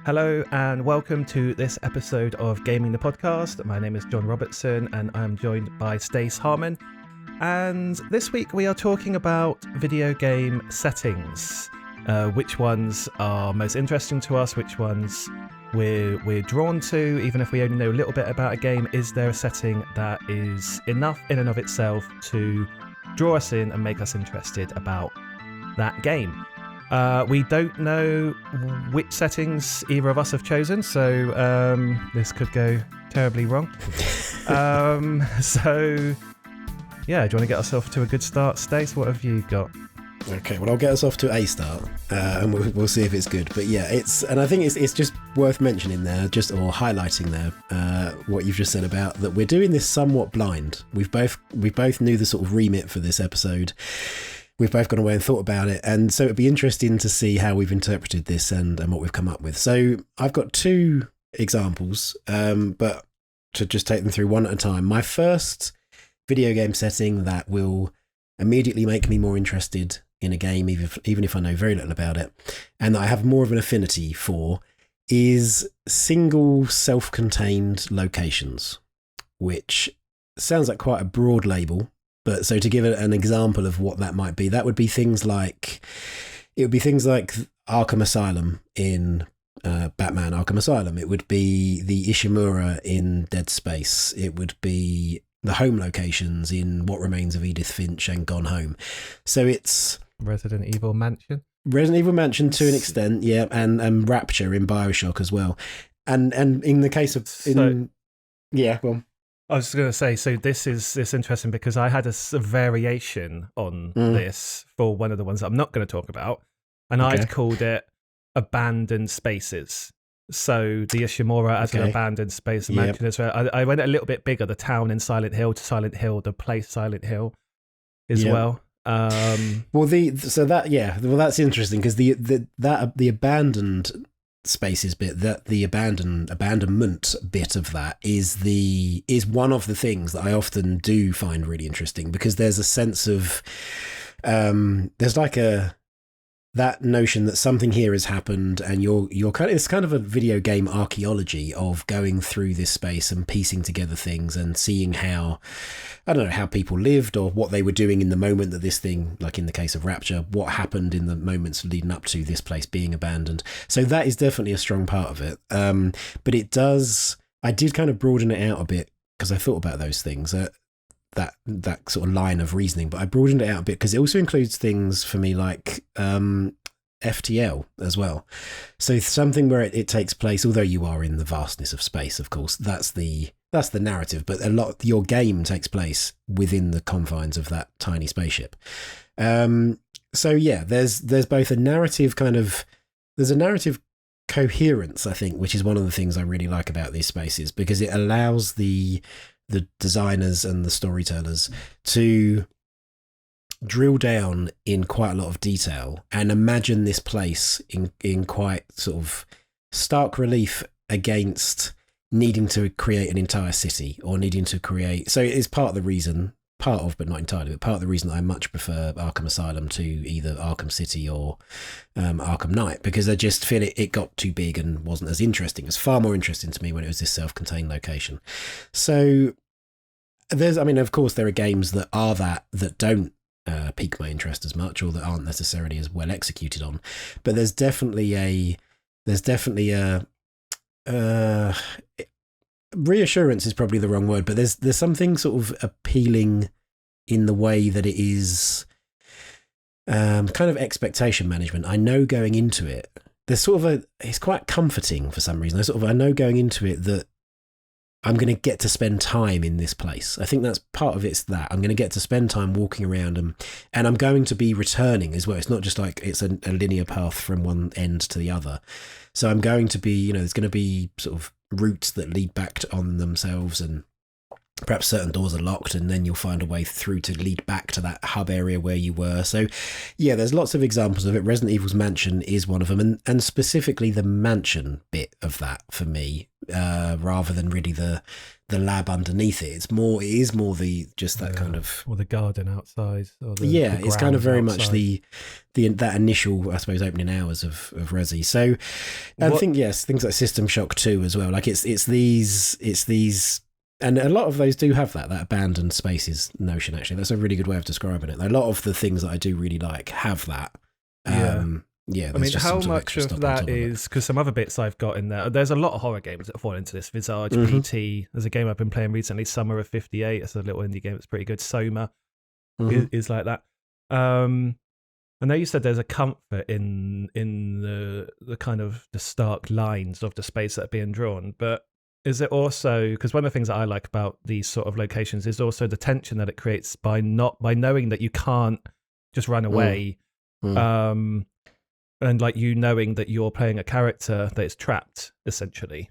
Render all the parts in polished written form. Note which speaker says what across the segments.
Speaker 1: Hello and welcome to this episode of Gaming the Podcast. My name is John Robertson and I'm joined by Stace Harmon. And this week we are talking about video game settings. Which ones are most interesting to us, which ones we're drawn to, even if we only know a little bit about a game. Is there a setting that is enough in and of itself to draw us in and make us interested about that game? We don't know which settings either of us have chosen, so this could go terribly wrong. So, yeah, do you want to get us off to a good start, Stace? What have you got?
Speaker 2: Okay, well, I'll get us off to a start, and we'll see if it's good. But yeah, I think it's just worth mentioning there, or highlighting there, what you've just said about that we're doing this somewhat blind. We both knew the sort of remit for this episode. We've both gone away and thought about it, and so it'd be interesting to see how we've interpreted this and what we've come up with. So I've got two examples, but to just take them through one at a time. My first video game setting that will immediately make me more interested in a game, even if I know very little about it, and that I have more of an affinity for, is single self-contained locations, which sounds like quite a broad label. But so to give an example of what that might be, that would be things like Arkham Asylum in Batman Arkham Asylum. It would be the Ishimura in Dead Space. It would be the home locations in What Remains of Edith Finch and Gone Home. So it's
Speaker 1: Resident Evil Mansion
Speaker 2: to an extent, yeah, and Rapture in BioShock as well. And in the case of
Speaker 1: I was going to say, so this is interesting because I had a variation on this for one of the ones that I'm not going to talk about, and okay. I'd called it abandoned spaces. So the Ishimura as an abandoned space and mansion as well. I went a little bit bigger, the town in Silent Hill to Silent Hill, the place Silent Hill as well.
Speaker 2: That's interesting because the abandoned spaces bit, that the abandonment bit of that is one of the things that I often do find really interesting, because there's a sense of there's like that notion that something here has happened, and it's kind of a video game archaeology of going through this space and piecing together things and seeing how people lived or what they were doing in the moment that this thing, like in the case of Rapture, what happened in the moments leading up to this place being abandoned. So that is definitely a strong part of it. But I did kind of broaden it out a bit because I thought about those things. That sort of line of reasoning, but I broadened it out a bit because it also includes things for me like FTL as well. So something where it takes place, although you are in the vastness of space, of course, that's the narrative, but your game takes place within the confines of that tiny spaceship. So yeah, there's both a narrative there's a narrative coherence, I think, which is one of the things I really like about these spaces, because it allows the designers and the storytellers to drill down in quite a lot of detail and imagine this place in quite sort of stark relief against needing to create an entire city or needing to create. So it is part of the reason, but not entirely, but part of the reason that I much prefer Arkham Asylum to either Arkham City or Arkham Knight, because I just feel it got too big and wasn't as interesting. It was far more interesting to me when it was this self-contained location. So of course there are games that don't pique my interest as much, or that aren't necessarily as well executed on, but there's definitely a reassurance is probably the wrong word, but there's something sort of appealing in the way that it is kind of expectation management. I know going into it, there's sort of it's quite comforting for some reason. I know going into it that I'm going to get to spend time in this place. I think that's part of it's that I'm going to get to spend time walking around and I'm going to be returning as well. It's not just like it's a linear path from one end to the other. So I'm going to be, there's going to be sort of routes that lead back on themselves, and perhaps certain doors are locked and then you'll find a way through to lead back to that hub area where you were. So yeah, there's lots of examples of it. Resident Evil's Mansion is one of them, and specifically the mansion bit of that for me rather than really the lab underneath it. It is more the just that kind of,
Speaker 1: or the garden outside, or the
Speaker 2: it's kind of very
Speaker 1: outside.
Speaker 2: much the that initial, I suppose, opening hours of Resi. So I think things like System Shock 2 as well. Like it's these. And a lot of those do have that abandoned spaces notion, actually. That's a really good way of describing it. A lot of the things that I do really like have that.
Speaker 1: I mean, how much of that is, because some other bits I've got in there's a lot of horror games that fall into this. Visage, PT, there's a game I've been playing recently, Summer of 58. It's a little indie game that's pretty good. Soma is like that. I know you said there's a comfort in the kind of the stark lines of the space that are being drawn, but is it also, because one of the things that I like about these sort of locations is also the tension that it creates by knowing that you can't just run away, and like you knowing that you're playing a character that is trapped, essentially.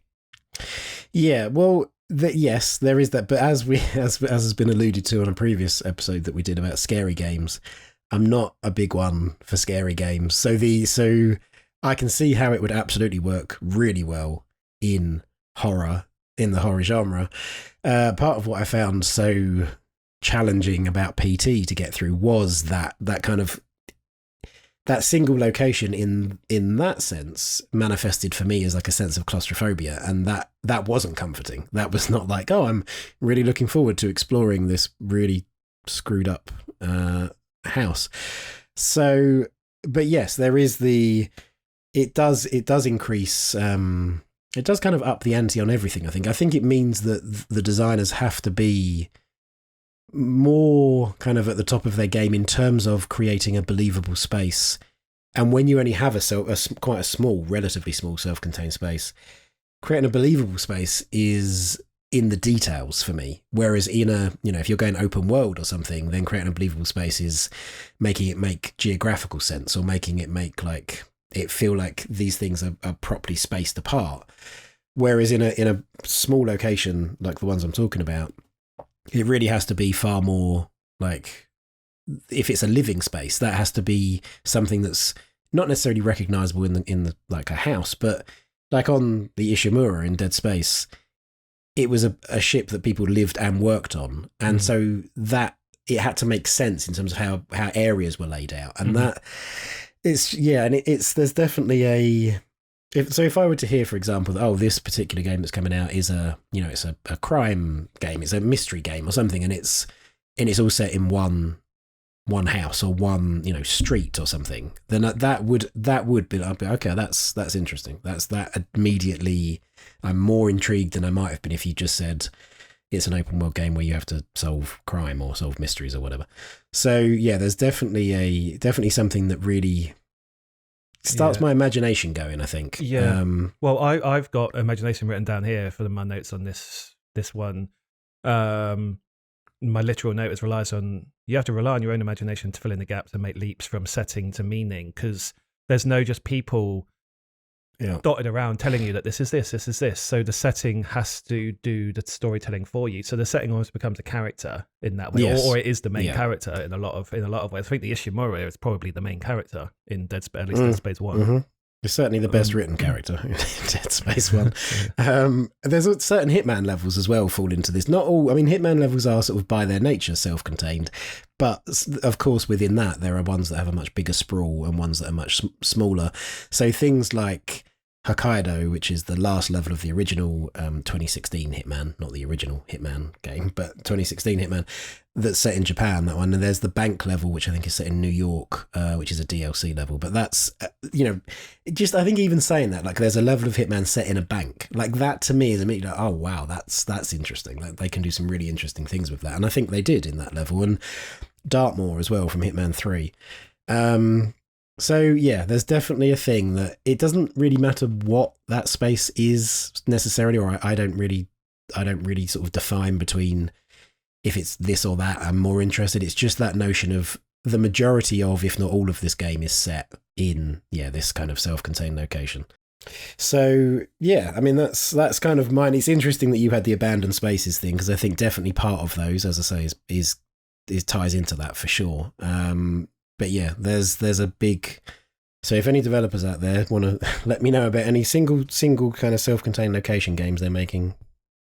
Speaker 2: Yeah, well, yes, there is that. But as has been alluded to on a previous episode that we did about scary games, I'm not a big one for scary games. So I can see how it would absolutely work really well in the horror genre. Part of what I found so challenging about PT to get through was that kind of that single location in that sense manifested for me as like a sense of claustrophobia, and that wasn't comforting. That was not like, oh, I'm really looking forward to exploring this really screwed up house. So, but yes, there is it does increase, it does kind of up the ante on everything, I think. I think it means that the designers have to be more kind of at the top of their game in terms of creating a believable space. And when you only have quite a small, relatively small self-contained space, creating a believable space is in the details for me. Whereas if you're going open world or something, then creating a believable space is making it make geographical sense, or making it make like it feel like these things are properly spaced apart. Whereas in a small location like the ones I'm talking about, it really has to be far more like, if it's a living space, that has to be something that's not necessarily recognizable in the like a house, but like on the Ishimura in Dead Space, it was a ship that people lived and worked on, and so that it had to make sense in terms of how areas were laid out, and that it's there's definitely if I were to hear, for example, that this particular game that's coming out is it's a crime game, it's a mystery game or something, and it's all set in one house or one street or something, then that would be, I'd be okay, that's interesting. That immediately I'm more intrigued than I might have been if you just said it's an open world game where you have to solve crime or solve mysteries or whatever. So yeah, there's definitely something that really starts my imagination going, I think.
Speaker 1: Yeah. Well, I've got imagination written down here for my notes on this one. My literal note is you have to rely on your own imagination to fill in the gaps and make leaps from setting to meaning, because there's no just people dotted around telling you that this is this is this. So the setting has to do the storytelling for you. So the setting almost becomes a character in that way, or it is the main character in a lot of ways. I think the Ishimura is probably the main character in Dead Space, at least Dead Space 1.
Speaker 2: Mm-hmm. It's certainly the best written character in Dead Space 1. There's certain Hitman levels as well fall into this. Not all, I mean, Hitman levels are sort of by their nature self-contained, but of course within that there are ones that have a much bigger sprawl and ones that are much smaller. So things like Hokkaido, which is the last level of the original 2016 Hitman, not the original Hitman game, but 2016 Hitman, that's set in Japan, that one. And there's the bank level, which I think is set in New York, which is a DLC level. But that's, just, I think even saying that, like there's a level of Hitman set in a bank, like that to me is immediately like, oh wow, that's interesting. Like they can do some really interesting things with that. And I think they did in that level. And Dartmoor as well from Hitman 3. So yeah, there's definitely a thing that it doesn't really matter what that space is necessarily, or I don't really sort of define between if it's this or that. I'm more interested. It's just that notion of the majority of, if not all of this game is set in, this kind of self-contained location. So yeah, I mean, that's kind of mine. It's interesting that you had the abandoned spaces thing, because I think definitely part of those, as I say, is ties into that for sure. But yeah, there's a big So if any developers out there want to let me know about any single kind of self-contained location games they're making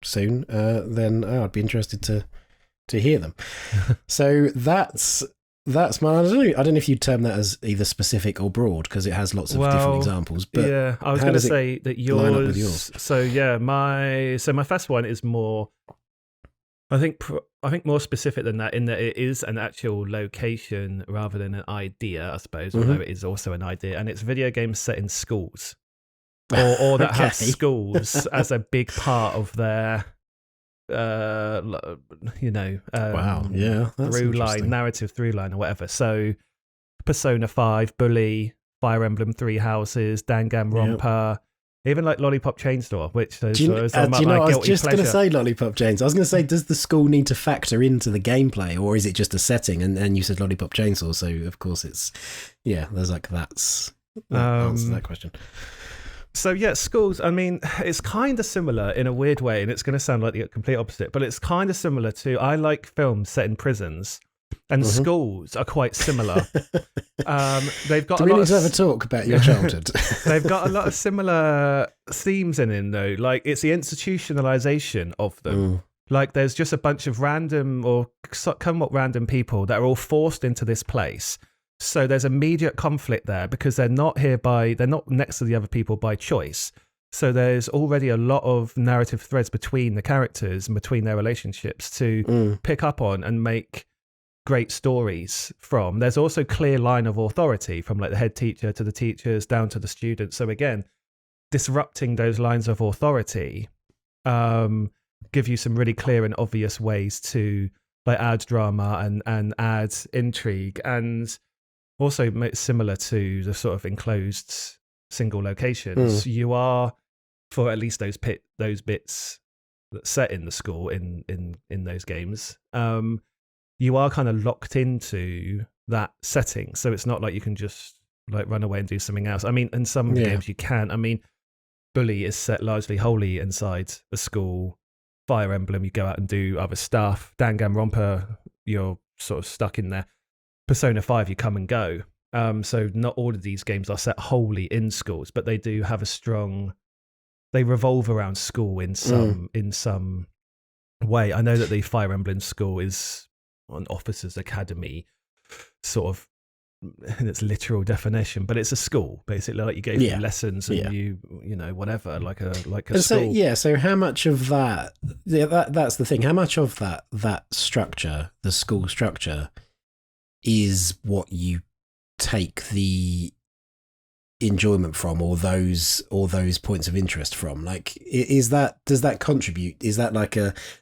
Speaker 2: soon, then I'd be interested to hear them. So that's my. I don't know if you'd term that as either specific or broad, because it has lots of different examples. But
Speaker 1: yeah, I was going to say that
Speaker 2: line up with yours?
Speaker 1: So yeah, my first one is more. I think more specific than that, in that it is an actual location rather than an idea, I suppose, although it is also an idea, and it's video games set in schools, or that have schools as a big part of their,
Speaker 2: wow, yeah, that's
Speaker 1: narrative through line or whatever. So, Persona 5, Bully, Fire Emblem Three Houses, Danganronpa. Even like Lollipop Chain Store, which is
Speaker 2: I was just going to say Lollipop Chains. I was going to say, does the school need to factor into the gameplay, or is it just a setting? And you said Lollipop Chainsaw, so of course it's there's like that answers that question.
Speaker 1: So yeah, schools. I mean, it's kind of similar in a weird way, and it's going to sound like the complete opposite, but it's kind of similar to I like films set in prisons. And schools are quite similar. They've got.
Speaker 2: Do we need to have a talk about your childhood?
Speaker 1: They've got a lot of similar themes in though. Like it's the institutionalization of them. Like there's just a bunch of random or somewhat random people that are all forced into this place. So there's immediate conflict there because they're not next to the other people by choice. So there's already a lot of narrative threads between the characters and between their relationships to pick up on and make great stories from. There's also clear line of authority from like the head teacher to the teachers down to the students. So again, disrupting those lines of authority give you some really clear and obvious ways to like add drama and add intrigue, and also similar to the sort of enclosed single locations. You are, for at least those bits that set in the school in those games, you are kind of locked into that setting. So it's not like you can just like run away and do something else. I mean, in some games you can. I mean, Bully is set largely wholly inside a school. Fire Emblem, you go out and do other stuff. Danganronpa, you're sort of stuck in there. Persona 5, you come and go. So not all of these games are set wholly in schools, but they do have they revolve around school in some way. I know that the Fire Emblem school is an officer's academy, sort of in its literal definition, but it's a school basically. Like you go through lessons and you know whatever, like a school.
Speaker 2: So how much of that? That's the thing. How much of that structure, the school structure, is what you take the enjoyment from, or those points of interest from? Like, does that contribute? Is that like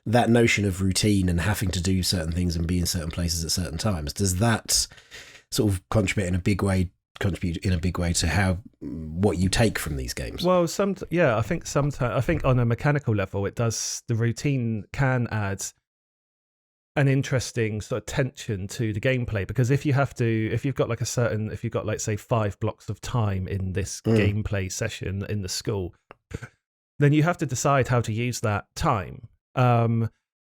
Speaker 2: that notion of routine and having to do certain things and be in certain places at certain times? Does that sort of contribute in a big way to what you take from these games?
Speaker 1: Well, I think sometimes, I think on a mechanical level, it does. The routine can add an interesting sort of tension to the gameplay, because if you've got like say 5 blocks of time in this gameplay session in the school, then you have to decide how to use that time. And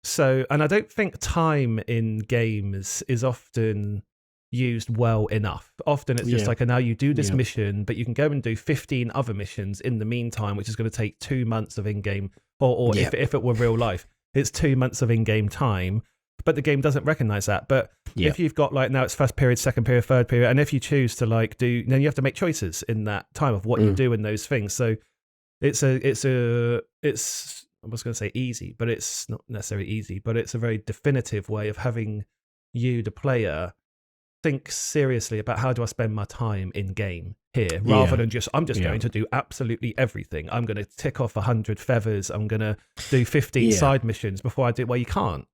Speaker 1: I don't think time in games is often used well enough. Often it's just like, now you do this mission, but you can go and do 15 other missions in the meantime, which is going to take 2 months of in-game, or if it were real life, it's 2 months of in-game time. But the game doesn't recognize that. But if you've got like, now it's first period, second period, third period, and if you choose to like then you have to make choices in that time of what you do in those things. So it's I was going to say easy, but it's not necessarily easy, but it's a very definitive way of having you, the player, think seriously about how do I spend my time in game here, rather than I'm just going to do absolutely everything. I'm going to tick off 100 feathers. I'm going to do 15 side missions before I do. Well, you can't.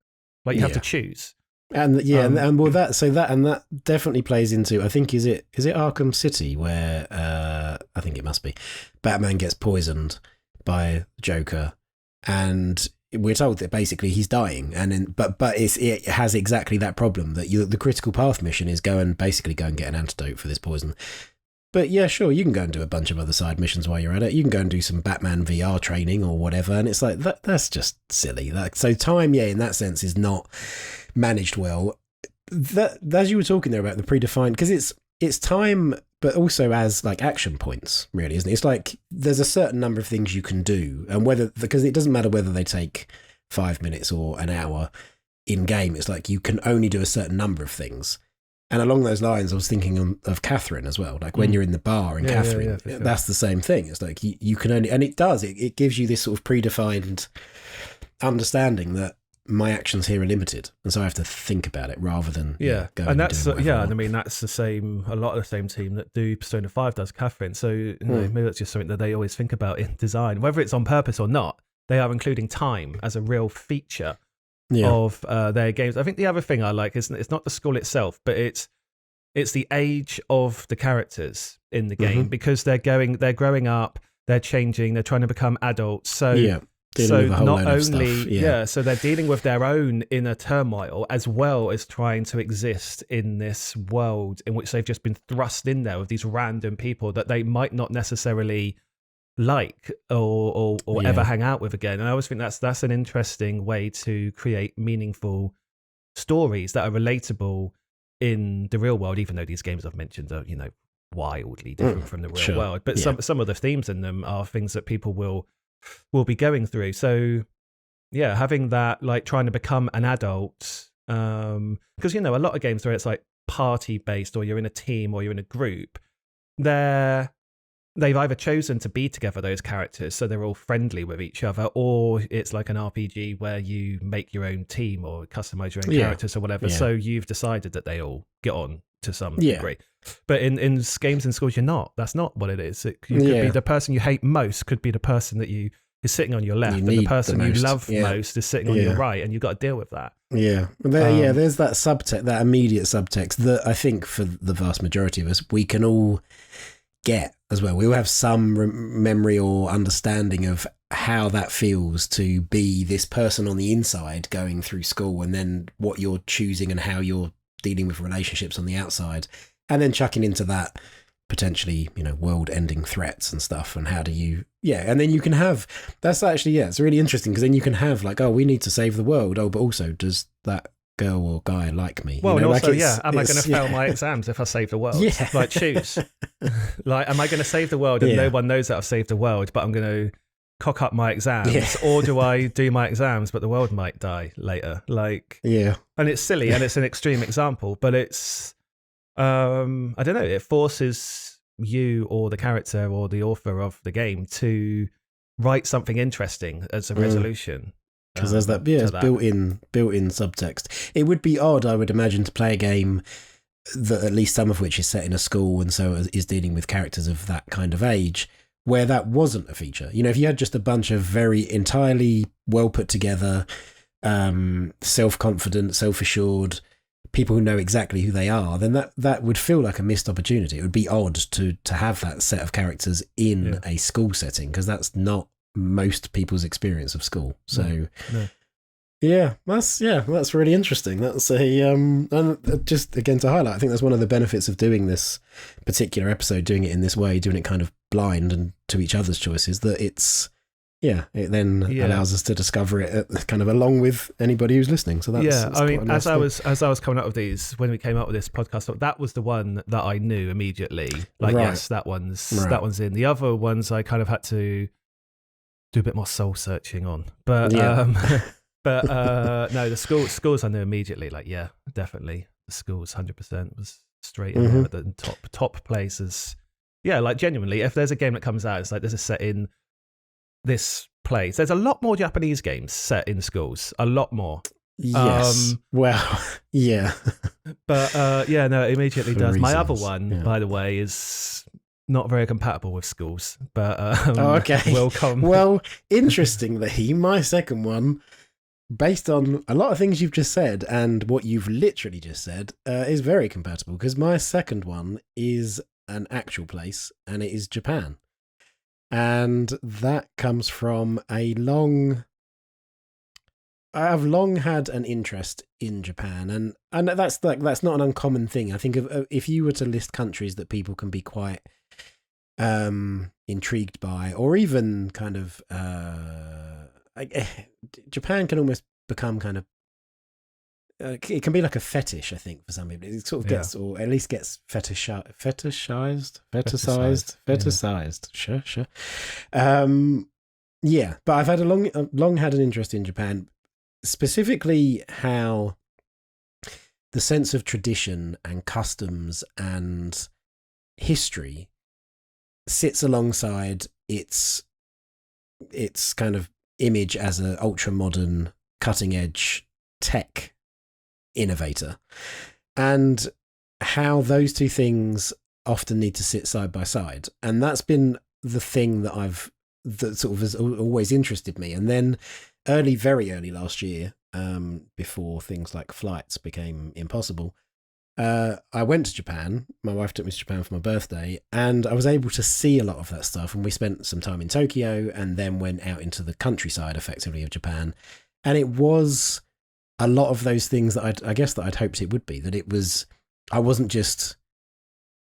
Speaker 1: Like you have to choose. And that definitely plays into, I think, is it Arkham City where I think it must be, Batman gets poisoned by Joker, and we're told that basically he's dying, but it has exactly that problem that the critical path mission is go and get an antidote for this poison. But yeah, sure, you can go and do a bunch of other side missions while you're at it. You can go and do some Batman VR training or whatever, and it's like that's just silly. So time, in that sense, is not managed well. That, as you were talking there about the predefined, because it's time
Speaker 2: but also as like action points, really, isn't it? It's like there's a certain number of things you can do, and because it doesn't matter whether they take 5 minutes or an hour in game. It's like you can only do a certain number of things. And along those lines, I was thinking of Catherine as well. Like when you're in the bar in Catherine,
Speaker 1: sure.
Speaker 2: That's the same thing. It's like you can only, and it gives you this sort of predefined understanding that my actions here are limited, and so I have to think about it rather than going
Speaker 1: and that's
Speaker 2: doing whatever I want.
Speaker 1: I mean that's the same. A lot of the same team that do Persona 5 does Catherine. So maybe that's just something that they always think about in design, whether it's on purpose or not. They are including time as a real feature of their games. I think the other thing I like is it's not the school itself, but it's the age of the characters in the game, because they're growing up, they're changing, they're trying to become adults. So not only so they're dealing with their own inner turmoil as well as trying to exist in this world in which they've just been thrust in there with these random people that they might not necessarily like or ever hang out with again. And I always think that's an interesting way to create meaningful stories that are relatable in the real world, even though these games I've mentioned are, wildly different from the real world. But some of the themes in them are things that people will be going through. So having that, like trying to become an adult, because a lot of games where it's like party based, or you're in a team or you're in a group, they've either chosen to be together, those characters, so they're all friendly with each other, or it's like an RPG where you make your own team or customize your own characters or whatever. So you've decided that they all get on to some degree. But in games in schools, you're not. That's not what it is. You could be the person you hate most could be the person that is sitting on your left, and the person you love most is sitting on your right, and you've got to deal with that. There's that subtext, that immediate subtext that I think for the vast majority of us, we can all get as well. We all have some memory or understanding of how that feels to be this person on the inside going through school, and then what you're choosing and how you're dealing with relationships on the outside, and then chucking into that potentially, world-ending threats and stuff, and how do you and then you can have, that's actually it's really interesting, because then you can have like, we need to save the world, but also does that girl or guy like me? Well, and also, am I going to fail my exams if I save the world? Like, choose. Like, am I going to save the world and no one knows that I've saved the world, but I'm going to cock up my exams, or do I do my exams but the world might die later? Like, and it's silly and it's an extreme example, but it's I don't know, it forces you or the character or the author of the game to write something interesting as a resolution.
Speaker 2: Because there's that, built-in subtext. It would be odd, I would imagine, to play a game that at least some of which is set in a school and so is dealing with characters of that kind of age, where that wasn't a feature. If you had just a bunch of very entirely well put together, self-confident, self-assured people who know exactly who they are, then that would feel like a missed opportunity. It would be odd to have that set of characters in a school setting, because that's not most people's experience of school. So that's really interesting. That's and just again to highlight, I think that's one of the benefits of doing this particular episode, doing it in this way, doing it kind of blind and to each other's choices, that it then allows us to discover it kind of along with anybody who's listening. So that's
Speaker 1: I mean, as I was coming up with these, when we came up with this podcast, that was the one that I knew immediately, like, yes, that one's in. The other ones I kind of had to do a bit more soul searching on, but no, the schools I knew immediately, like, definitely the schools 100% was straight in there at the top places. Like, genuinely, if there's a game that comes out, it's like, this is set in this place. There's a lot more Japanese games set in schools, a lot more.
Speaker 2: Yes. But
Speaker 1: no, it immediately does.
Speaker 2: reasons.
Speaker 1: My other one, by the way, is not very compatible with schools, but will come.
Speaker 2: Well, interestingly, my second one, based on a lot of things you've just said and what you've literally just said, is very compatible, because my second one is an actual place, and it is Japan. And that comes from I've long had an interest in Japan, and that's not an uncommon thing. I think if you were to list countries that people can be quite intrigued by, or even kind of Japan can almost become kind of it can be like a fetish, I think, for some people. It sort of gets, or at least gets fetishized. Sure. Yeah, but I've had long had an interest in Japan, specifically how the sense of tradition and customs and history sits alongside its kind of image as an ultra modern, cutting edge tech innovator, and how those two things often need to sit side by side. And that's been the thing that sort of has always interested me. And then very early last year, before things like flights became impossible, I went to Japan. My wife took me to Japan for my birthday, and I was able to see a lot of that stuff. And we spent some time in Tokyo and then went out into the countryside, effectively, of Japan. And it was a lot of those things that I'd hoped it would be. I wasn't just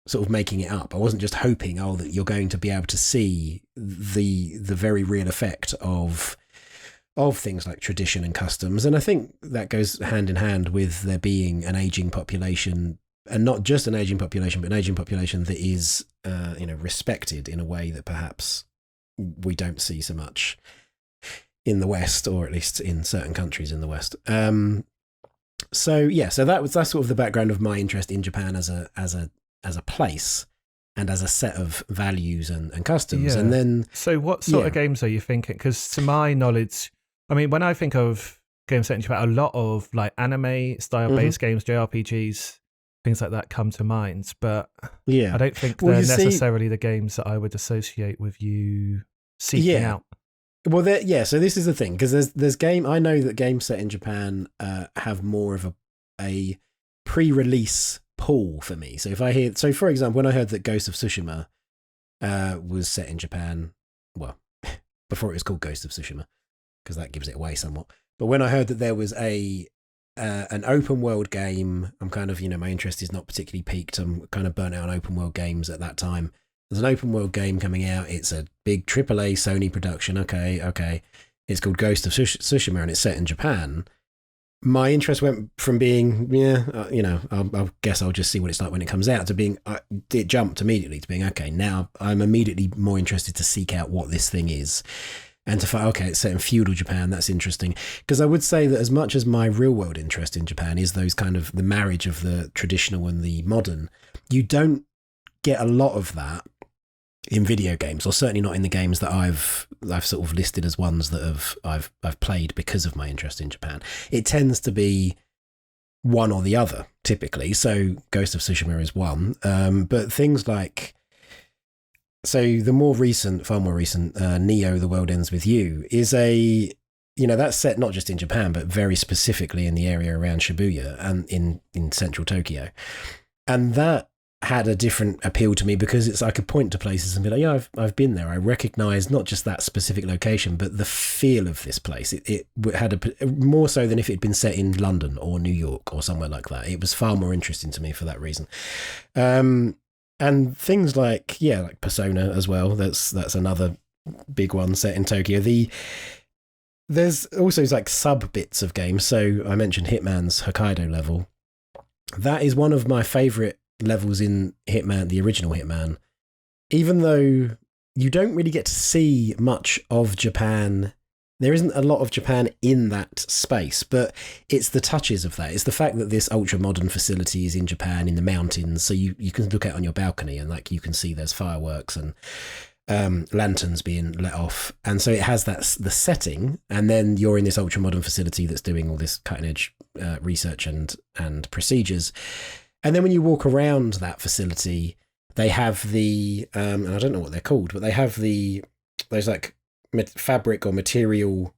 Speaker 2: sort of making it up. I wasn't just hoping, that you're going to be able to see the very real effect of things like tradition and customs. And I think that goes hand in hand with there being an aging population, and not just an aging population, but an aging population that is, respected in a way that perhaps we don't see so much in the West, or at least in certain countries in the West. So that's sort of the background of my interest in Japan as a place and as a set of values and customs.
Speaker 1: Yeah.
Speaker 2: And then,
Speaker 1: so what sort of games are you thinking? Because to my knowledge, I mean, when I think of games set in Japan, a lot of like anime style based games, JRPGs, things like that come to mind. But I don't think they're necessarily the games that I would associate with you seeking out.
Speaker 2: Well, so this is the thing, because there's game. I know that games set in Japan have more of a pre-release pull for me. So for example, when I heard that Ghost of Tsushima was set in Japan, well, before it was called Ghost of Tsushima, because that gives it away somewhat. But when I heard that there was an open world game, I'm kind of, my interest is not particularly piqued. I'm kind of burnt out on open world games at that time. There's an open world game coming out. It's a big AAA Sony production. Okay. It's called Ghost of Tsushima, and it's set in Japan. My interest went from being, I guess I'll just see what it's like when it comes out, to being, it jumped immediately to being, okay, now I'm immediately more interested to seek out what this thing is. And to find, okay, it's set in feudal Japan, that's interesting. Because I would say that as much as my real world interest in Japan is those kind of the marriage of the traditional and the modern, you don't get a lot of that in video games, or certainly not in the games that I've sort of listed as ones that I've played because of my interest in Japan. It tends to be one or the other, typically. So Ghost of Tsushima is one, but things like, so the far more recent Neo: The World Ends With You is that's set not just in Japan, but very specifically in the area around Shibuya and in central Tokyo, and that had a different appeal to me because I could point to places and be like, yeah, I've been there. I recognise not just that specific location, but the feel of this place. It had more so than if it had been set in London or New York or somewhere like that. It was far more interesting to me for that reason. And things like Persona as well. That's another big one set in Tokyo. There's also like sub bits of games. So I mentioned Hitman's Hokkaido level. That is one of my favourite levels in Hitman, the original Hitman, even though you don't really get to see much of Japan. There isn't a lot of Japan in that space, but it's the touches of that. It's the fact that this ultra modern facility is in Japan in the mountains, so you can look out on your balcony and like you can see there's fireworks and lanterns being let off, and so it has the setting, and then you're in this ultra modern facility that's doing all this cutting edge research and procedures. And then when you walk around that facility, they have and I don't know what they're called, but they have those like fabric or material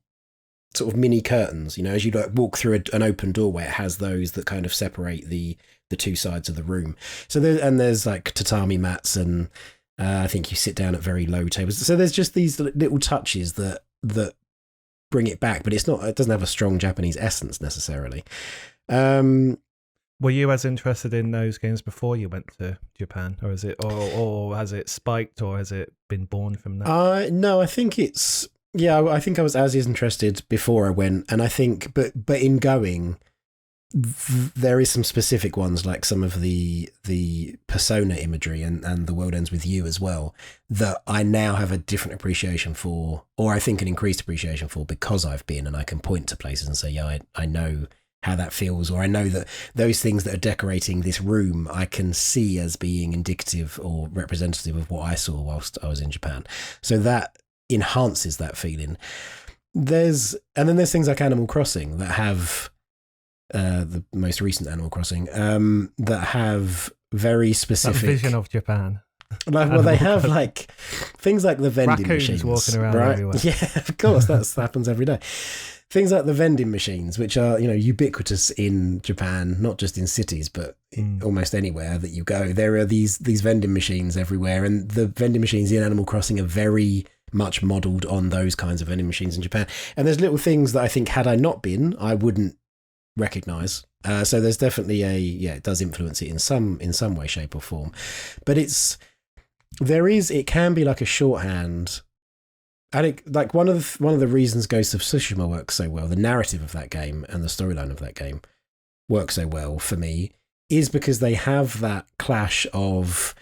Speaker 2: sort of mini curtains, as you like walk through an open doorway, it has those that kind of separate the two sides of the room. So there's like tatami mats, and I think you sit down at very low tables. So there's just these little touches that bring it back, but it doesn't have a strong Japanese essence necessarily.
Speaker 1: Were you as interested in those games before you went to Japan, or is it, or has it spiked, or has it been born from that?
Speaker 2: No, I think I think I was as interested before I went, and I think, but in going, there is some specific ones, like some of the persona imagery and The World Ends With You as well, that I now have a different appreciation for, or I think an increased appreciation for, because I've been, and I can point to places and say, yeah, I know how that feels, or I know that those things that are decorating this room I can see as being indicative or representative of what I saw whilst I was in Japan. So that enhances that feeling. And then there's things like Animal Crossing that have the most recent Animal Crossing that have very specific
Speaker 1: that vision of Japan.
Speaker 2: Like, well, they have like things like the vending
Speaker 1: Raccoons
Speaker 2: machines
Speaker 1: walking around
Speaker 2: right?
Speaker 1: everywhere.
Speaker 2: Yeah, of course, that happens every day. Things like the vending machines, which are, ubiquitous in Japan, not just in cities, but almost anywhere that you go. There are these vending machines everywhere, and the vending machines in Animal Crossing are very much modelled on those kinds of vending machines in Japan. And there's little things that I think, had I not been, I wouldn't recognise. So there's definitely it does influence it in some way, shape, or form. But it can be like a shorthand. And like one of the reasons Ghost of Tsushima works so well, the narrative of that game and the storyline of that game work so well for me, is because they have that clash of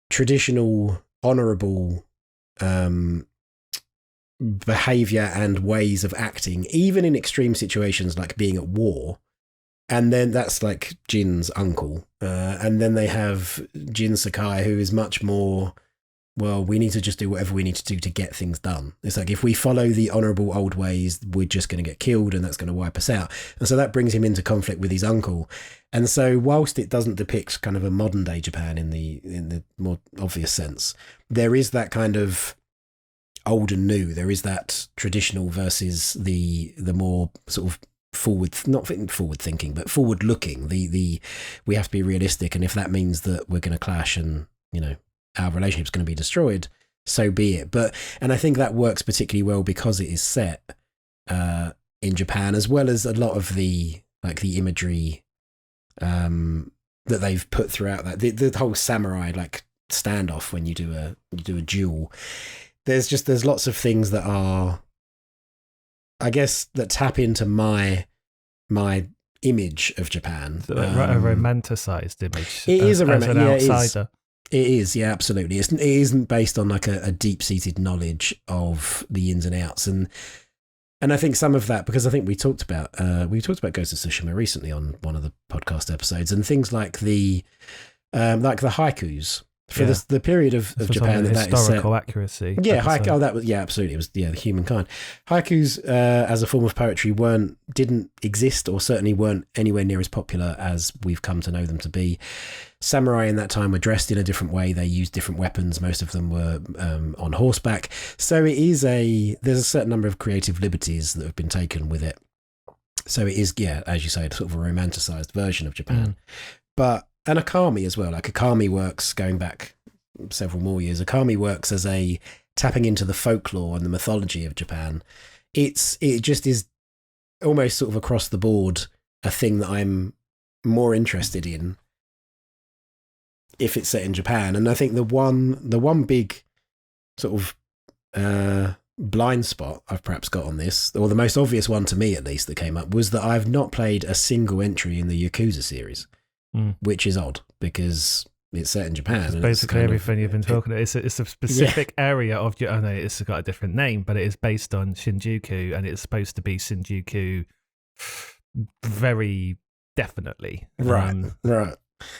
Speaker 2: traditional honourable behaviour and ways of acting, even in extreme situations like being at war. And then that's like Jin's uncle. And then they have Jin Sakai, who is much more, well, we need to just do whatever we need to do to get things done. It's like, if we follow the honourable old ways, we're just going to get killed, and that's going to wipe us out. And so that brings him into conflict with his uncle. And so whilst it doesn't depict kind of a modern day Japan in the more obvious sense, there is that kind of old and new. There is that traditional versus the more sort of not forward thinking, but forward looking. We have to be realistic, and if that means that we're going to clash and, our relationship's going to be destroyed, so be it. And I think that works particularly well because it is set in Japan, as well as a lot of the imagery that they've put throughout that. The whole samurai like standoff when you do a duel. There's lots of things that are, I guess, that tap into my image of Japan.
Speaker 1: A romanticized image.
Speaker 2: It is an
Speaker 1: outsider.
Speaker 2: It is, yeah, absolutely. It isn't based on like a deep-seated knowledge of the ins and outs, and I think some of that, because I think we talked about Ghost of Tsushima recently on one of the podcast episodes, and things like the haikus for the period of Japan that
Speaker 1: historical
Speaker 2: is set.
Speaker 1: Accuracy.
Speaker 2: Yeah, absolutely. It was the humankind. Haikus as a form of poetry didn't exist, or certainly weren't anywhere near as popular as we've come to know them to be. Samurai in that time were dressed in a different way. They used different weapons. Most of them were on horseback. So there's a certain number of creative liberties that have been taken with it. So it is, as you say, sort of a romanticized version of Japan. And Akami as well. Like Akami works, going back several more years, Akami works as a tapping into the folklore and the mythology of Japan. It just is almost sort of across the board a thing that I'm more interested in if it's set in Japan. And I think the one big sort of blind spot I've perhaps got on this, or the most obvious one to me at least that came up, was that I've not played a single entry in the Yakuza series. Which is odd because it's set in Japan.
Speaker 1: It's basically everything you've been talking about. It's a specific area of. I know it's got a different name, but it is based on Shinjuku, and it's supposed to be Shinjuku very definitely.
Speaker 2: Right.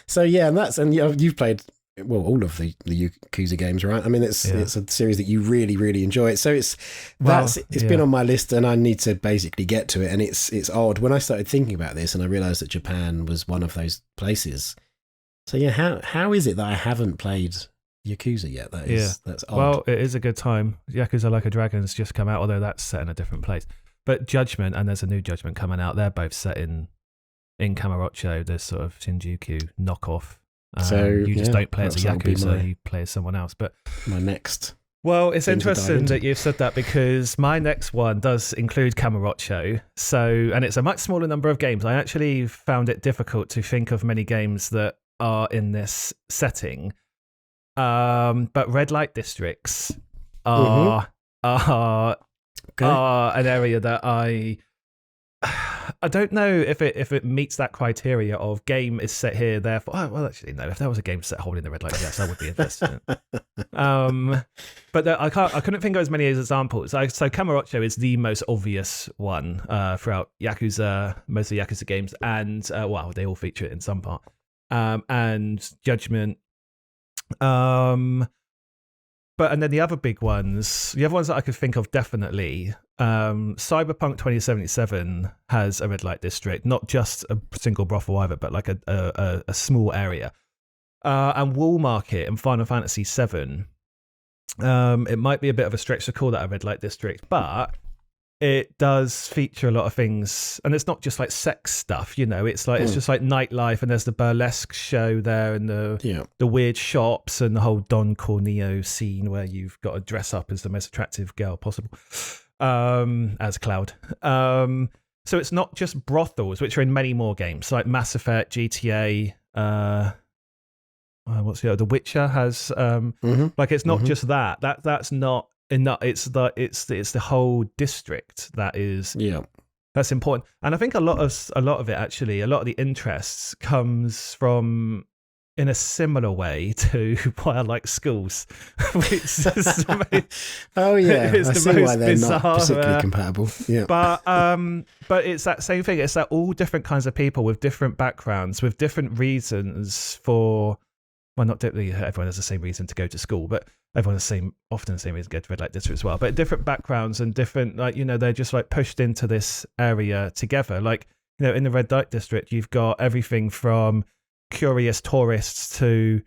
Speaker 2: So and you've played all of the Yakuza games, right? I mean, it's a series that you really, really enjoy. So it's been on my list, and I need to basically get to it. And it's odd when I started thinking about this, and I realised that Japan was one of those places. So how is it that I haven't played Yakuza yet? That's odd.
Speaker 1: Well, it is a good time. Yakuza Like a Dragon's just come out, although that's set in a different place. But Judgment, and there's a new Judgment coming out. They're both set in Kamurocho, the sort of Shinjuku knockoff. So you just don't play as a Yakuza, you play as someone else. But
Speaker 2: my next.
Speaker 1: Well, it's interesting that you've said that, because my next one does include Kamurocho. And it's a much smaller number of games. I actually found it difficult to think of many games that are in this setting. But red light districts are an area that I don't know if it meets that criteria of game is set here, therefore. Oh, well, actually, no. If there was a game set holding the red light, yes, I would be interested. But I couldn't think of as many examples. So Kamurocho is the most obvious one throughout Yakuza, most of the Yakuza games, and they all feature it in some part. And Judgment. And then the other ones that I could think of definitely, Cyberpunk 2077 has a red light district, not just a single brothel either, but like a small area. And Wool Market in Final Fantasy VII, it might be a bit of a stretch to call that a red light district, but it does feature a lot of things, and it's not just like sex stuff, it's like it's just like nightlife, and there's the burlesque show there, and the weird shops, and the whole Don Corneo scene where you've got to dress up as the most attractive girl possible, as Cloud. So it's not just brothels, which are in many more games like Mass Effect, GTA, The Witcher has like it's not just that's not enough. It's the whole district that's important. And I think a lot of it actually, a lot of the interests comes from in a similar way to why I like schools, which is
Speaker 2: oh yeah, I see why they're
Speaker 1: bizarre,
Speaker 2: not particularly compatible. Yeah,
Speaker 1: but it's that same thing. It's that all different kinds of people with different backgrounds, with different reasons for. Well, not everyone has the same reason to go to school, but everyone has often the same reason to go to red light district as well. But different backgrounds and different, they're just like pushed into this area together. Like, in the red light district, you've got everything from curious tourists to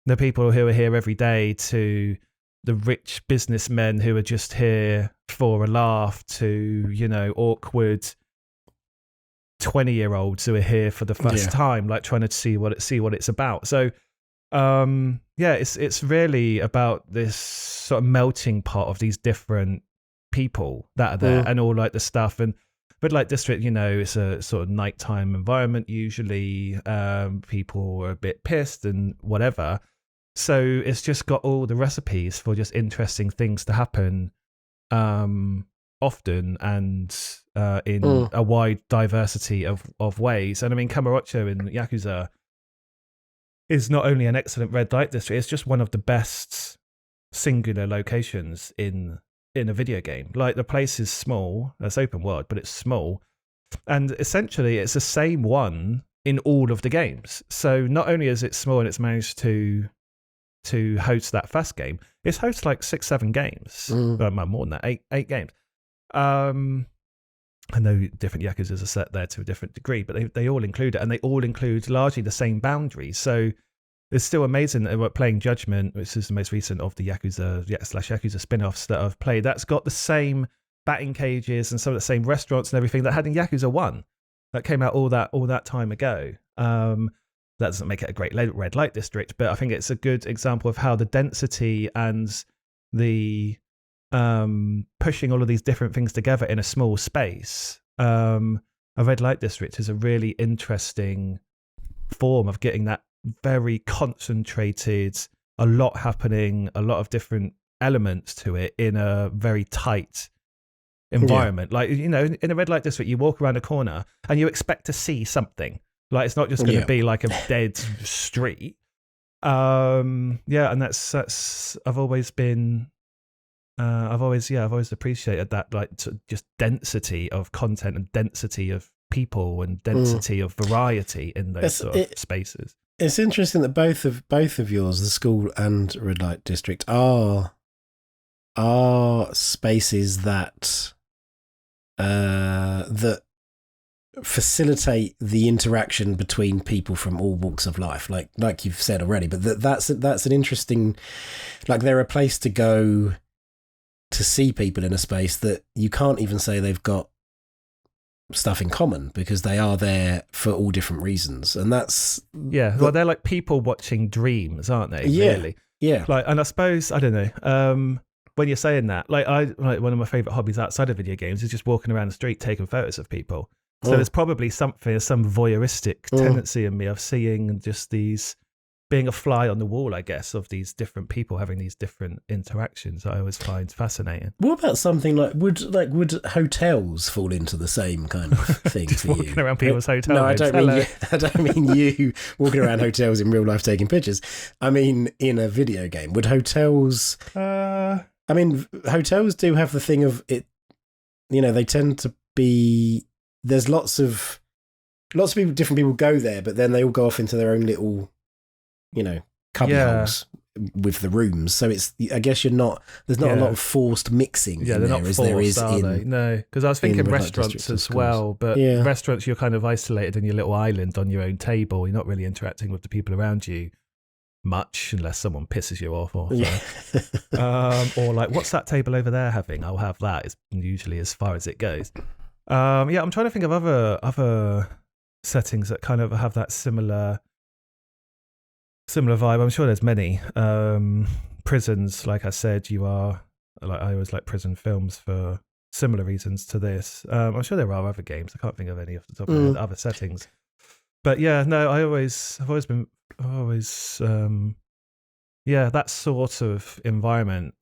Speaker 1: the people who are here every day to the rich businessmen who are just here for a laugh to, awkward 20-year-olds who are here for the first time, like trying to see what it's about. So, it's really about this sort of melting pot of these different people that are there and all like the stuff. And red light district, it's a sort of nighttime environment usually. People are a bit pissed and whatever. So it's just got all the recipes for just interesting things to happen often and in a wide diversity of ways. And I mean, Kamurocho in Yakuza is not only an excellent red light district, it's just one of the best singular locations in a video game. Like, the place is small, it's open world, but it's small. And essentially it's the same one in all of the games. So not only is it small and it's managed to host that first game, it's hosts like 6-7 games. Well, more than that, 8 games. I know different Yakuzas are set there to a different degree, but they all include it, and they all include largely the same boundaries. So it's still amazing that we're playing Judgment, which is the most recent of the Yakuza spin-offs that I've played. That's got the same batting cages and some of the same restaurants and everything that had in Yakuza 1 that came out all that time ago. That doesn't make it a great red light district, but I think it's a good example of how the density and the pushing all of these different things together in a small space. A red light district is a really interesting form of getting that very concentrated, a lot happening, a lot of different elements to it in a very tight environment. Like, in a red light district, you walk around a corner and you expect to see something. Like, it's not just going to be like a dead street. And that's I've always appreciated that, like, just density of content and density of people and density of variety in those spaces.
Speaker 2: It's interesting that both of yours, the school and red light district, are spaces that facilitate the interaction between people from all walks of life, like you've said already. But that's an interesting, like, they're a place to go to see people in a space that you can't even say they've got stuff in common, because they are there for all different reasons. And that's
Speaker 1: well, they're like people watching dreams, aren't they? Really? Like, and I suppose, I don't know, when you're saying that, like one of my favorite hobbies outside of video games is just walking around the street taking photos of people. So there's probably some voyeuristic tendency in me of seeing just these being a fly on the wall, I guess, of these different people having these different interactions. I always find fascinating.
Speaker 2: What about something would hotels fall into the same kind of thing
Speaker 1: Just
Speaker 2: for you?
Speaker 1: walking around people's hotel
Speaker 2: No,
Speaker 1: rooms.
Speaker 2: I don't mean you walking around hotels in real life taking pictures. I mean in a video game. Would hotels? I mean, hotels do have the thing of it. You know, they tend to be. There's lots of people, different people go there, but then they all go off into their own little, cubby holes with the rooms. So it's, I guess there's not a lot of forced mixing in
Speaker 1: they're
Speaker 2: there
Speaker 1: not
Speaker 2: as
Speaker 1: forced,
Speaker 2: there is
Speaker 1: are
Speaker 2: in.
Speaker 1: they? No, because I was thinking
Speaker 2: red light
Speaker 1: restaurants
Speaker 2: districts,
Speaker 1: as
Speaker 2: of
Speaker 1: well, but
Speaker 2: Yeah.
Speaker 1: restaurants, you're kind of isolated in your little island on your own table. You're not really interacting with the people around you much, unless someone pisses you off or or like, what's that table over there having? I'll have that. It's usually as far as it goes. I'm trying to think of other settings that kind of have that similar vibe. I'm sure there's many. Prisons, like I said, I always like prison films for similar reasons to this. I'm sure there are other games. I can't think of any off the top of my head, other settings. But yeah, no, I've always that sort of environment.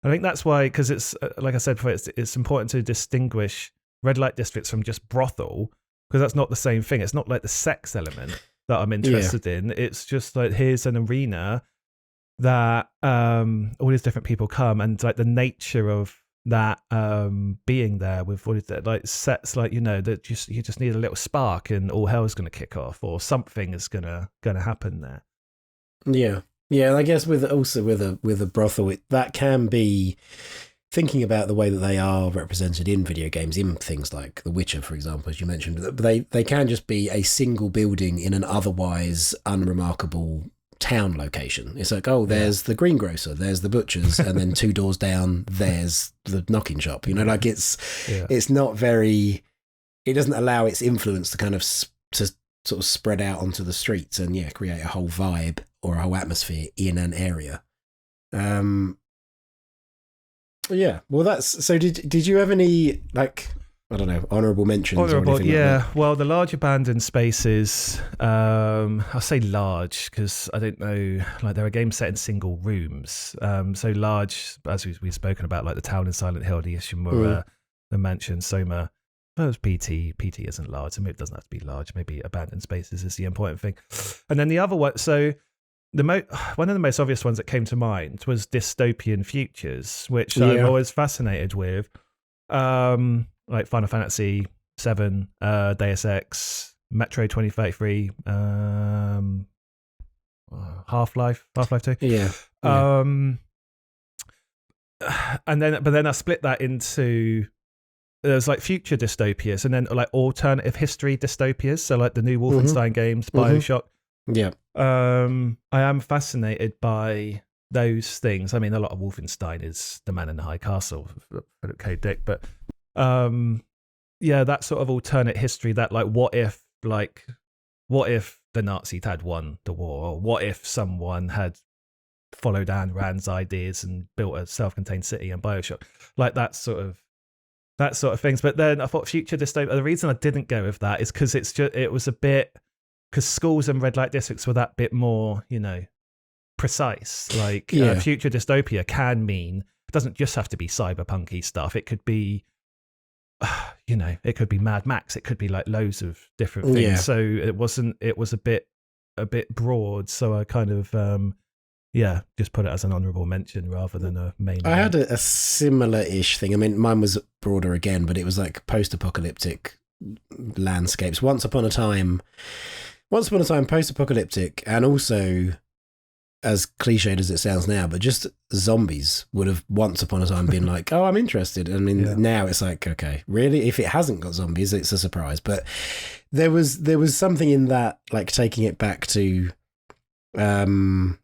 Speaker 1: I think that's why, because it's like I said before, it's important to distinguish red light districts from just brothel, because that's not the same thing. It's not like the sex element that I'm interested in. It's just like, here's an arena that all these different people come, and like the nature of that being there with what is that, like sets, like, that you just need a little spark and all hell's going to kick off, or something is gonna happen there.
Speaker 2: Yeah, and I guess with a brothel, that can be, thinking about the way that they are represented in video games, in things like The Witcher, for example, as you mentioned, but they can just be a single building in an otherwise unremarkable town location. It's like, there's the greengrocer, there's the butcher's, and then 2 doors down, there's the knocking shop. It's not very. It doesn't allow its influence to kind of to sort of spread out onto the streets and create a whole vibe or a whole atmosphere in an area. Well, that's so. Did you have any, like, I don't know, honourable mentions?
Speaker 1: Honourable,
Speaker 2: or anything like that?
Speaker 1: Well, the large abandoned spaces. I'll say large because I don't know. Like, there are games set in single rooms. So large, as we've spoken about, like the town in Silent Hill, the Ishimura, the mansion, Soma. Well, PT isn't large, so maybe it doesn't have to be large. Maybe abandoned spaces is the important thing. And then the other one, so one of the most obvious ones that came to mind was dystopian futures, which I'm always fascinated with. Like Final Fantasy VII, Deus Ex, Metro 2033, Half-Life 2.
Speaker 2: Yeah.
Speaker 1: And then I split that into, there's like future dystopias and then like alternative history dystopias. So like the new Wolfenstein games, BioShock.
Speaker 2: Yeah.
Speaker 1: I am fascinated by those things. I mean, a lot of Wolfenstein is The Man in the High Castle, Philip K. Dick, but that sort of alternate history, that like what if the Nazis had won the war, or what if someone had followed Ayn Rand's ideas and built a self-contained city in BioShock, like that sort of things. But then I thought future dystopia, the reason I didn't go with that is because it was a bit, because schools and red light districts were that bit more, precise. Like future dystopia can mean, it doesn't just have to be cyberpunky stuff. It could be, it could be Mad Max. It could be like loads of different things. Yeah. So it was a bit broad. So I kind of, just put it as an honourable mention rather than a main. I
Speaker 2: had a similar-ish thing. I mean, mine was broader again, but it was like post-apocalyptic landscapes. Once upon a time, post-apocalyptic, and also, as cliched as it sounds now, but just zombies would have once upon a time been like, oh, I'm interested. I mean, now it's like, okay, really? If it hasn't got zombies, it's a surprise. But there was something in that, like taking it back to like,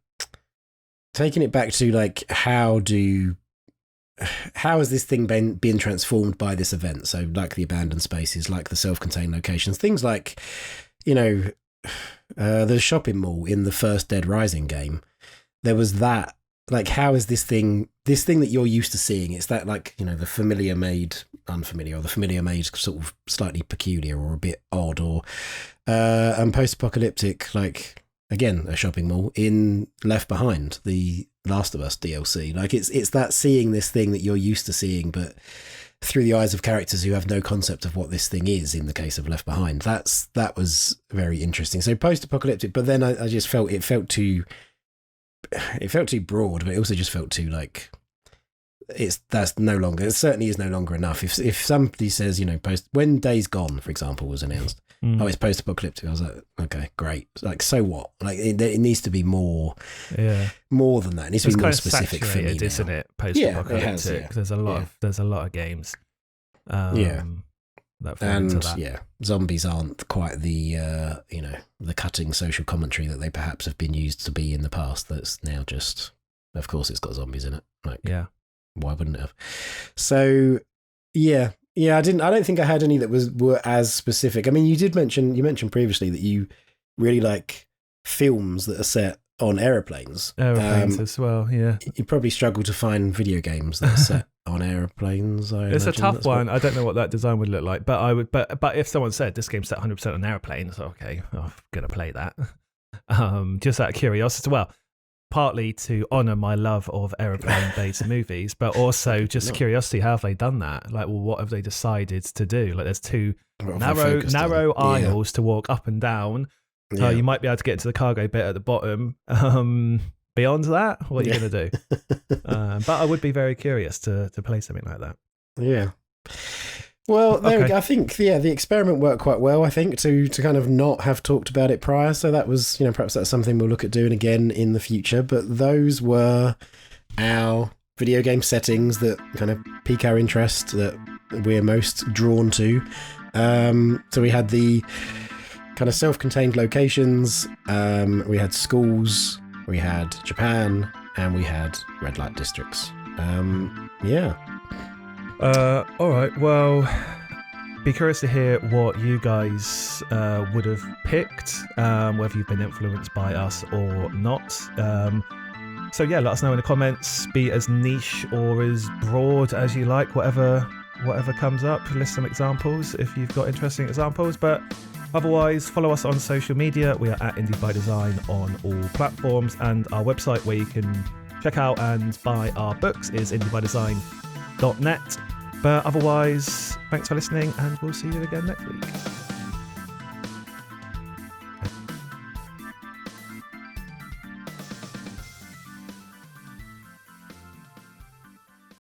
Speaker 2: how has this thing been transformed by this event? So like the abandoned spaces, like the self-contained locations, things like, the shopping mall in the first Dead Rising game. There was that, like, how is this thing that you're used to seeing? It's that, like, the familiar made unfamiliar, or the familiar made sort of slightly peculiar or a bit odd, or and post-apocalyptic, like, again, a shopping mall in Left Behind, the Last of Us DLC. Like it's that seeing this thing that you're used to seeing, but through the eyes of characters who have no concept of what this thing is. In the case of Left Behind, that was very interesting. So post-apocalyptic, but then I just felt it felt too broad, but it also just felt too like it certainly is no longer enough. If somebody says, when Days Gone, for example, was announced, it's post-apocalyptic, I was like, okay, great. Like, so what? Like, it needs to be more than that. It needs to be more specific for me now.
Speaker 1: Isn't it? Post-apocalyptic.
Speaker 2: Yeah.
Speaker 1: There's a lot of games. That fall
Speaker 2: and
Speaker 1: into that.
Speaker 2: Zombies aren't quite the the cutting social commentary that they perhaps have been used to be in the past. That's now just, of course, it's got zombies in it. Like, why wouldn't it have? So, yeah, I don't think I had any that were as specific. I mean, you mentioned previously that you really like films that are set on aeroplanes.
Speaker 1: Aeroplanes as well, yeah.
Speaker 2: You probably struggle to find video games that are set on aeroplanes.
Speaker 1: It's a tough one. I don't know what that design would look like, but I would. But if someone said this game's set 100% on airplanes, okay, I'm gonna play that. Just out of curiosity, well, partly to honour my love of aeroplane-based movies, but also just curiosity. How have they done that? Like, well, what have they decided to do? Like, there's two narrow aisles to walk up and down. You might be able to get into the cargo bit at the bottom. Beyond that, what are you going to do? But I would be very curious to play something like that.
Speaker 2: Yeah. Well, there we go. I think, the experiment worked quite well, I think, to kind of not have talked about it prior. So that was, perhaps that's something we'll look at doing again in the future. But those were our video game settings that kind of pique our interest, that we're most drawn to. So we had the kind of self-contained locations, we had schools, we had Japan, and we had red light districts.
Speaker 1: All right, well, be curious to hear what you guys would have picked, whether you've been influenced by us or not. So yeah, let us know in the comments. Be as niche or as broad as you like, whatever comes up. List some examples if you've got interesting examples, but otherwise, follow us on social media. We are at Indie by Design on all platforms, and our website where you can check out and buy our books is indiebydesign.net. But otherwise, thanks for listening, and we'll see you again next week.